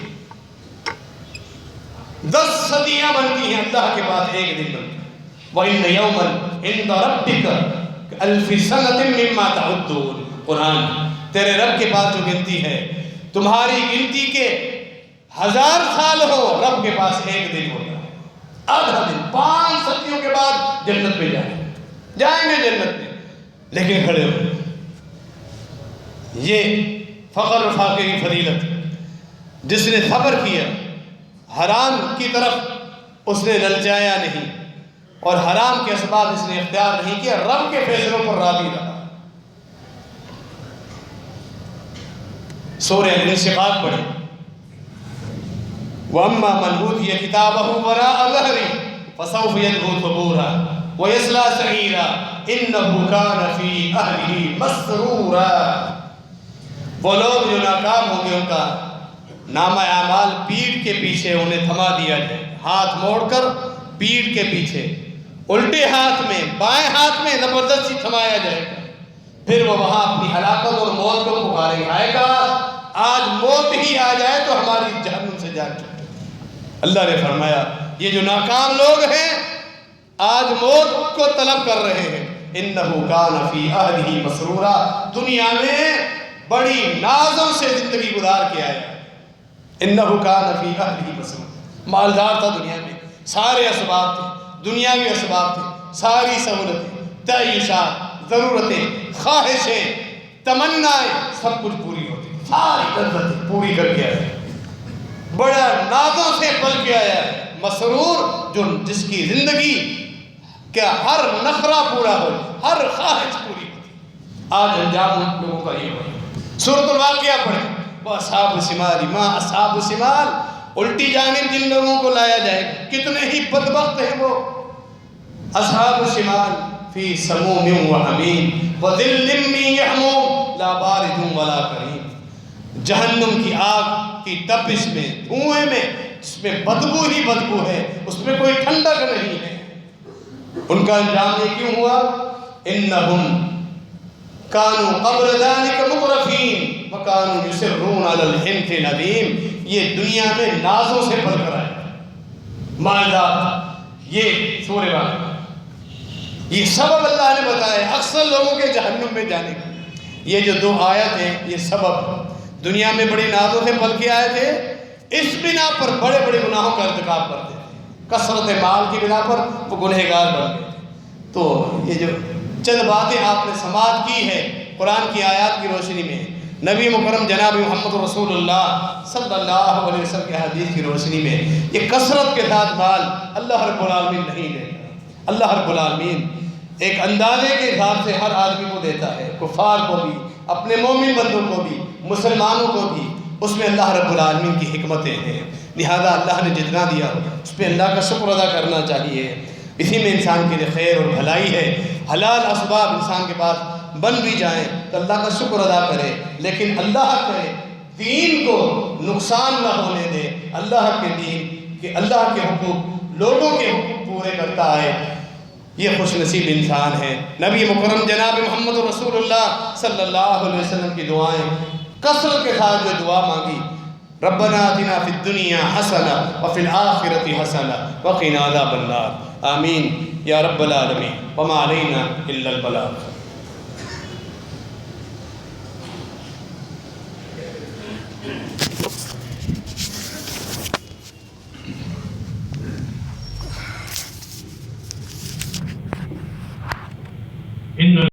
10 صدیاں بنتی ہیں اللہ کے پاس ایک دن بنتی ہے۔ وَإِنَّ يَوْمًا عِنْدَ رَبِّكَ كَأَلْفِ سَنَةٍ مِّمَّا تَعُدُّونَ۔ قرآن تیرے رب کے پاس جو گنتی ہے تمہاری گنتی کے 1000 سال ہو، رب کے پاس ایک دن ہوتا ہے، آدھا دن۔ 5 صدیوں کے بعد جنت میں جائیں گے جنت میں، لیکن کھڑے ہوئے۔ یہ فقر و فاقے کی فضیلت، جس نے صبر کیا، حرام کی طرف اس نے للچایا نہیں، اور حرام کے اسباب اس نے اختیار نہیں کیا، رب کے فیصلوں پر راضی رہا۔ سورہ الانشقاق پڑھیں، وَأَمَّا مَنْ أُوتِيَ كِتَابَهُ وَرَاءَ ظَهْرِهِ فَسَوْفَ يَدْعُو ثُبُورًا وَيَصْلَىٰ سَعِيرًا إِنَّهُ كَانَ فِي أَهْلِهِ مَسْرُورًا۔ وہ لوگ جو ناکام ہوں گے ان کا نامہ اعمال پیٹھ کے پیچھے انہیں تھما دیا جائے، ہاتھ موڑ کر پیٹھ کے پیچھے الٹے ہاتھ میں بائیں ہاتھ میں زبردستی تھمایا جائے گا، پھر وہ وہاں اپنی ہلاکت اور موت کو پکاریں گے، آئے گا آج موت ہی آ جائے تو ہماری جہنم سے جان چھوٹے۔ اللہ نے فرمایا یہ جو ناکام لوگ ہیں آج موت کو طلب کر رہے ہیں، اِنَّهُ كَانَ فِي أَهْلِهِ مَسْرُورًا، دنیا میں بڑی نازوں سے زندگی گزار کے آیا، اِنَّهُ كَانَ فِي أَهْلِهِ مَسْرُورًا، مالدار تھا دنیا میں، سارے اسباب تھے، دنیاوی اسباب تھے، ساری سہولتیں، تعیشات، ضرورتیں، خواہشیں، تمنائیں، سب کچھ پوری ہوتی، ساری لذتیں پوری کر کے آیا، بڑا نازوں سے پل کے آیا، مسرور جو جس کی زندگی کیا ہر نخرہ پورا ہو، ہر خواہش پوری ہوتی۔ آج انجام ان لوگوں کا یہ ہو۔ سورۃ الواقعہ پڑھیں، وہ اصحاب الشمال ما اصحاب الشمال، الٹی جانب جن لوگوں کو لایا جائے کتنے ہی بدبخت ہیں وہ۔ اصحاب الشمال فی سموم و حمیم وظل من یحموم لا بارد ولا کریم، جہنم کی آگ کی تپش میں، دھوئیں میں، اس میں بدبو ہی بدبو ہے، اس میں کوئی ٹھنڈک نہیں ہے۔ ان کا انجام یہ کیوں ہوا؟ انہم کانوا قبل ذلک مترفین وکانوا یصرون علی الحنث العظیم، یہ دنیا میں نازوں سے پل کر آئے، مالدار، یہ سورہ واقعہ، یہ سبب اللہ نے بتایا اکثر لوگوں کے جہنم میں جانے کا۔ یہ جو دو آیت ہیں یہ سبب، دنیا میں بڑی نازوں سے پل کے آئے تھے، اس بنا پر بڑے بڑے گناہوں کا ارتکاب کرتے تھے، کثرت مال کی بنا پر وہ گنہگار بن گئے تھے۔ تو یہ جو چند باتیں آپ نے سماعت کی ہے قرآن کی آیات کی روشنی میں، نبی مکرم جناب محمد رسول اللہ صلی اللہ علیہ وسلم کے حدیث کی روشنی میں، یہ کثرت کے ساتھ مال اللہ رب العالمین نہیں دیتا۔ اللہ رب العالمین ایک اندازے کے حساب سے ہر آدمی کو دیتا ہے، کفار کو بھی، اپنے مومن بندوں کو بھی، مسلمانوں کو بھی، اس میں اللہ رب العالمین کی حکمتیں ہیں، لہذا اللہ نے جتنا دیا اس پہ اللہ کا شکر ادا کرنا چاہیے، اسی میں انسان کے لیے خیر اور بھلائی ہے۔ حلال اسباب انسان کے پاس بن بھی جائیں تو اللہ کا شکر ادا کرے، لیکن اللہ کرے دین کو نقصان نہ ہونے دے، اللہ کے دین کہ اللہ کے حقوق لوگوں کے حقوق پورے کرتا ہے، یہ خوش نصیب انسان ہے۔ نبی مکرم جناب محمد رسول اللہ صلی اللہ علیہ وسلم کی دعائیں کثرت کے ساتھ جو دعا مانگی، ربنا آتنا فی الدنیا حسنہ وفی الآخرۃ حسنہ وقنا عذاب النار، آمین یا رب العالمین، وما علینا الا البلاغ۔